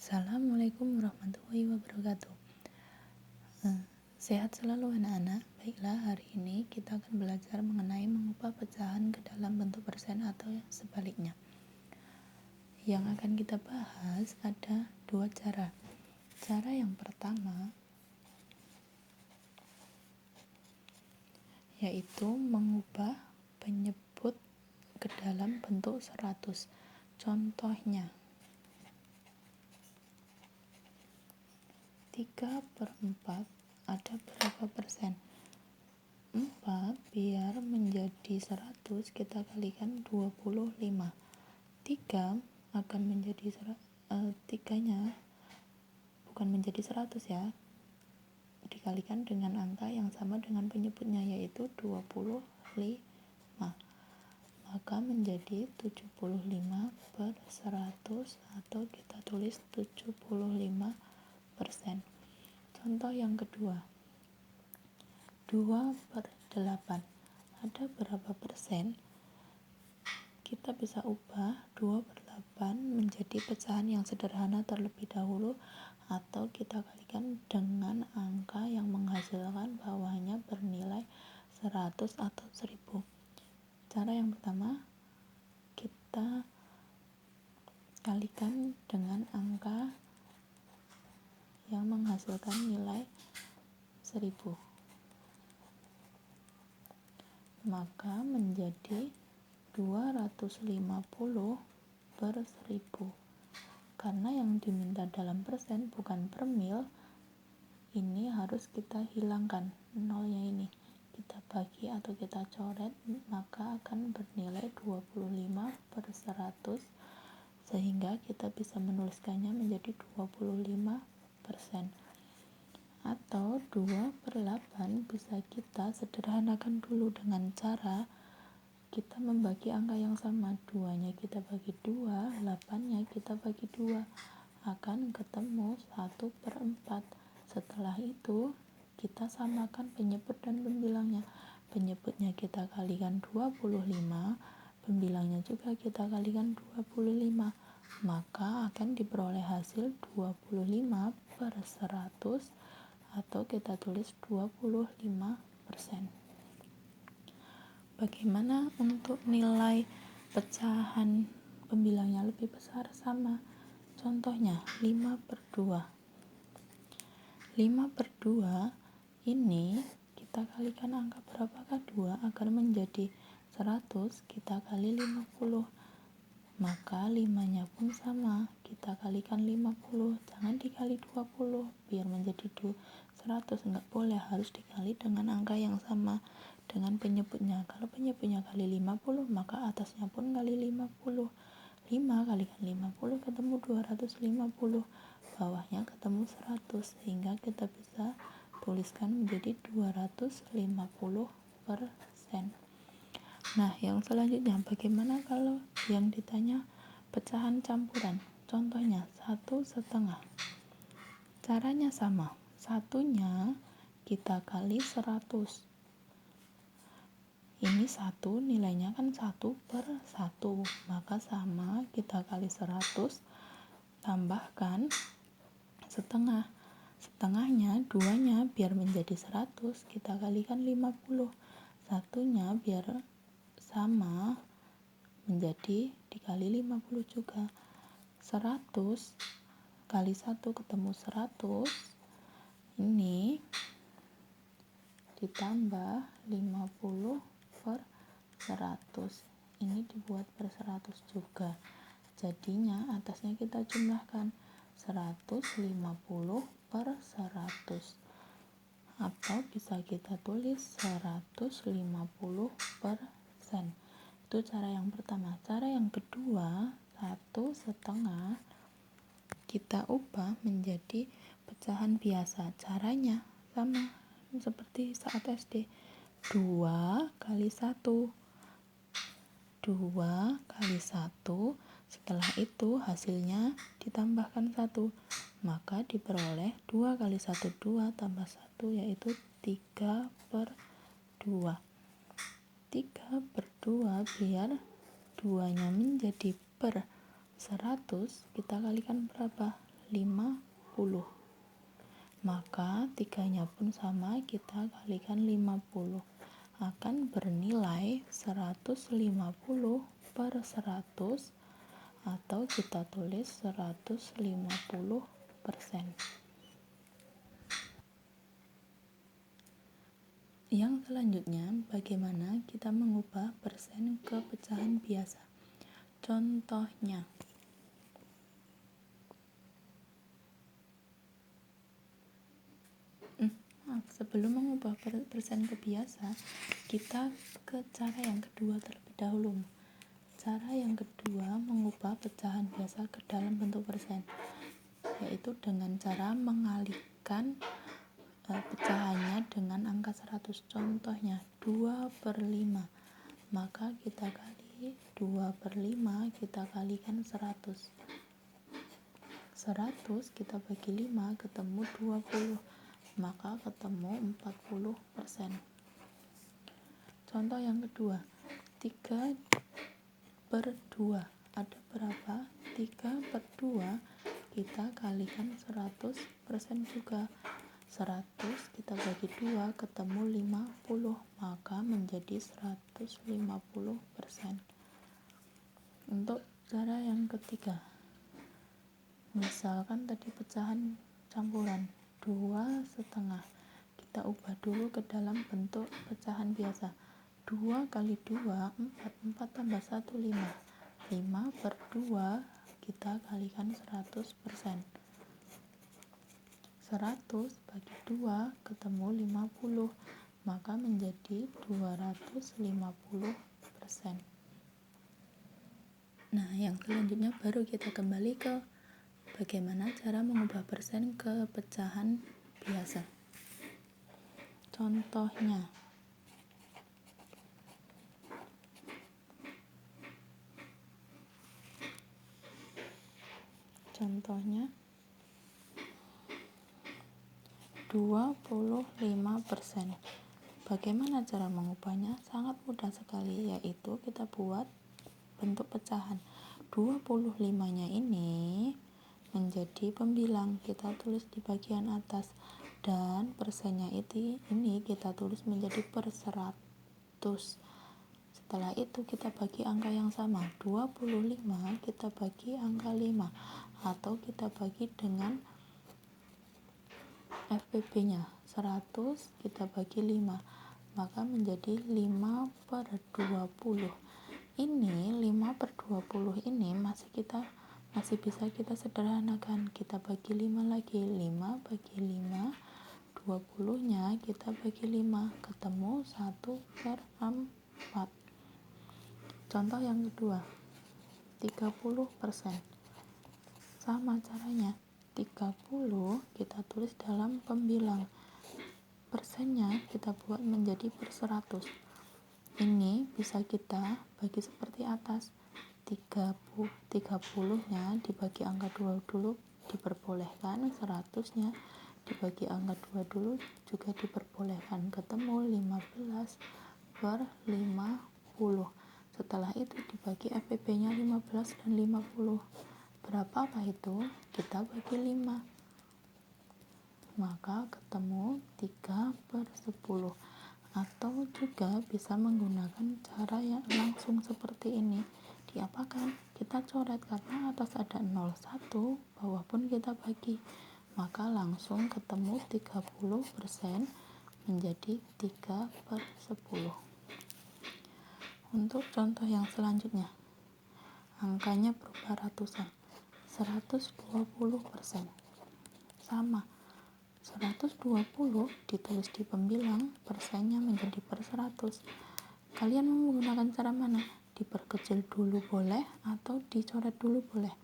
Assalamualaikum warahmatullahi wabarakatuh. Sehat selalu anak-anak. Baiklah, hari ini kita akan belajar mengenai mengubah pecahan ke dalam bentuk persen atau sebaliknya. Yang akan kita bahas ada dua cara. Cara yang pertama yaitu mengubah penyebut ke dalam bentuk 100. Contohnya 3/4 ada berapa persen? 4 biar menjadi 100 kita kalikan 25. 3 akan menjadi 3-nya bukan menjadi 100 ya, dikalikan dengan angka yang sama dengan penyebutnya yaitu 25, maka menjadi 75/100 atau kita tulis 75%. Contoh yang kedua, 2/8 ada berapa persen? Kita bisa ubah 2/8 menjadi pecahan yang sederhana terlebih dahulu, atau kita kalikan dengan angka yang menghasilkan bawahnya bernilai 100 atau 1000. Cara yang pertama, kita kalikan dengan angka yang menghasilkan nilai 1000, maka menjadi 250/1000. Karena yang diminta dalam persen bukan per mil, ini harus kita hilangkan nolnya, ini kita bagi atau kita coret, maka akan bernilai 25/100, sehingga kita bisa menuliskannya menjadi 25%. Atau 2/8 bisa kita sederhanakan dulu dengan cara kita membagi angka yang sama. 2-nya kita bagi 2, 8-nya kita bagi 2, akan ketemu 1/4. Setelah itu kita samakan penyebut dan pembilangnya. Penyebutnya kita kalikan 25, pembilangnya juga kita kalikan 25, maka akan diperoleh hasil 25/100 atau kita tulis 25%. Bagaimana untuk nilai pecahan pembilangnya lebih besar? Sama. Contohnya 5/2. 5/2 ini kita kalikan angka berapakah? 2 agar menjadi 100 kita kali 50, maka 5-nya pun sama, kita kalikan 50, jangan dikali 20 biar menjadi 100, enggak boleh, harus dikali dengan angka yang sama dengan penyebutnya. Kalau penyebutnya kali 50, maka atasnya pun kali 50. 5 kalikan 50 ketemu 250, bawahnya ketemu 100, sehingga kita bisa tuliskan menjadi 250%. Nah, yang selanjutnya, bagaimana kalau yang ditanya pecahan campuran? Contohnya 1/2. Caranya sama, satunya kita kali 100. Ini 1 nilainya kan 1/1, maka sama, kita kali 100 tambahkan setengah. Setengahnya 2-nya biar menjadi 100 kita kalikan 50. Satunya biar sama menjadi dikali 50 juga. 100 kali 1 ketemu 100, ini ditambah 50/100, ini dibuat per 100 juga, jadinya atasnya kita jumlahkan 150/100, atau bisa kita tulis 150%. Itu cara yang pertama. Cara yang kedua, 1/2 kita ubah menjadi pecahan biasa. Caranya sama seperti saat SD, 2 kali 1, 2 kali 1, setelah itu hasilnya ditambahkan 1, maka diperoleh 2 kali 1, 2 tambah 1 yaitu 3/2. 3/2 biar 2-nya menjadi per 100 kita kalikan berapa? 50. Maka 3-nya pun sama, kita kalikan 50. Akan bernilai 150 per 100, atau kita tulis 150%. Yang selanjutnya, bagaimana kita mengubah persen ke pecahan biasa? Contohnya, sebelum mengubah persen ke biasa, kita ke cara yang kedua terlebih dahulu. Cara yang kedua mengubah pecahan biasa ke dalam bentuk persen, yaitu dengan cara mengalihkan pecahannya dengan angka 100. Contohnya 2/5, maka kita kali 2/5, kita kalikan 100. 100 kita bagi 5 ketemu 20, maka ketemu 40%. Contoh yang kedua, 3/2 ada berapa? 3/2 kita kalikan 100% juga. 100 kita bagi 2 ketemu 50, maka menjadi 150%. Untuk cara yang ketiga, misalkan tadi pecahan campuran 2,5, kita ubah dulu ke dalam bentuk pecahan biasa. 2 kali 2 4, 4 tambah 1 5, 5/2 kita kalikan 100%. 100 bagi 2 ketemu 50, maka menjadi 250%. Nah, yang selanjutnya baru kita kembali ke bagaimana cara mengubah persen ke pecahan biasa. Contohnya, contohnya 25%. Bagaimana cara mengubahnya? Sangat mudah sekali, yaitu kita buat bentuk pecahan. 25-nya ini menjadi pembilang, kita tulis di bagian atas, dan persennya ini kita tulis menjadi per 100. Setelah itu kita bagi angka yang sama, 25 kita bagi angka 5, atau kita bagi dengan FPB-nya 100 kita bagi 5, maka menjadi 5/20. Ini 5/20 ini masih bisa kita sederhanakan. Kita bagi 5 lagi, 5 bagi 5, 20-nya kita bagi 5, ketemu 1/4. Contoh yang kedua, 30%. Sama caranya, 30 kita tulis dalam pembilang, persennya kita buat menjadi per 100. Ini bisa kita bagi seperti atas, 30-nya dibagi angka 2 dulu diperbolehkan, 100-nya dibagi angka 2 dulu juga diperbolehkan, ketemu 15/50. Setelah itu dibagi FPB-nya 15 dan 50. Berapa itu? Kita bagi 5, maka ketemu 3/10. Atau juga bisa menggunakan cara yang langsung seperti ini. Diapakan? Kita coret, karena atas ada 01, bawah pun kita bagi, maka langsung ketemu 30% menjadi 3/10. Untuk contoh yang selanjutnya, angkanya berubah ratusan, 120%. Sama, 120 ditulis di pembilang, persennya menjadi per 100. Kalian mau menggunakan cara mana? Diperkecil dulu boleh, atau dicoret dulu boleh.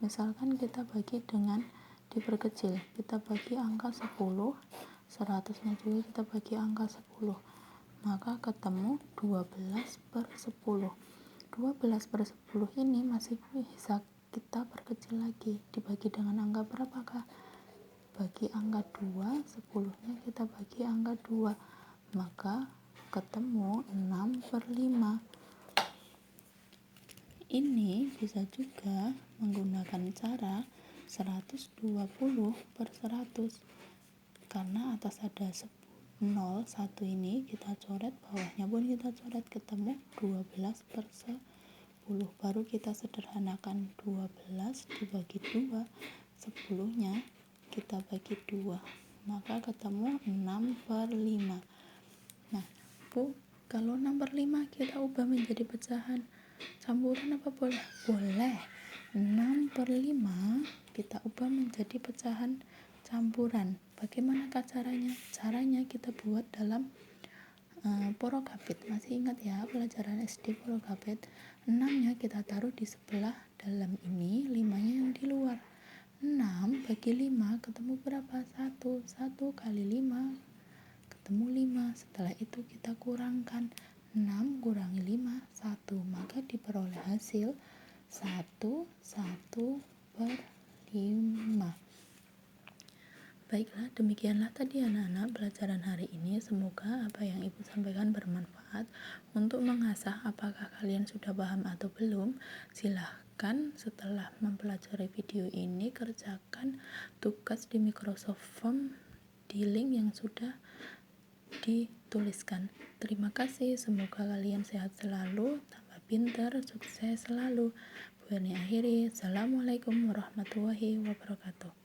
Misalkan kita bagi dengan diperkecil, kita bagi angka 10, 100-nya juga kita bagi angka 10, maka ketemu 12/10. 12/10 ini masih bisa kita perkecil lagi. Dibagi dengan angka berapakah? Bagi angka 2, 10-nya kita bagi angka 2, maka ketemu 6/5. Ini bisa juga menggunakan cara 120 per 100. Karena atas ada 0, 1 ini kita coret, bawahnya pun kita coret, ketemu 12 per 10. Baru kita sederhanakan 12 dibagi 2, 10-nya kita bagi 2, maka ketemu 6 per 5. Nah Bu, kalau 6 per 5 kita ubah menjadi pecahan campuran apa boleh? Boleh. 6 per 5 kita ubah menjadi pecahan campuran. Bagaimanakah caranya? Caranya kita buat dalam porokabit. Masih ingat ya pelajaran SD porokabit? 6-nya kita taruh di sebelah dalam ini, 5-nya yang di luar. 6 bagi 5 ketemu berapa? 1. 1 kali 5 ketemu 5. Setelah itu kita kurangkan 6 kurangi 5, 1. Maka diperoleh hasil 1 per 5. Baiklah, demikianlah tadi anak-anak pelajaran hari ini. Semoga apa yang Ibu sampaikan bermanfaat untuk mengasah apakah kalian sudah paham atau belum. Silahkan setelah mempelajari video ini kerjakan tugas di Microsoft Form di link yang sudah dituliskan. Terima kasih, semoga kalian sehat selalu, tambah pintar, sukses selalu. Bu Erni akhiri, Assalamualaikum warahmatullahi wabarakatuh.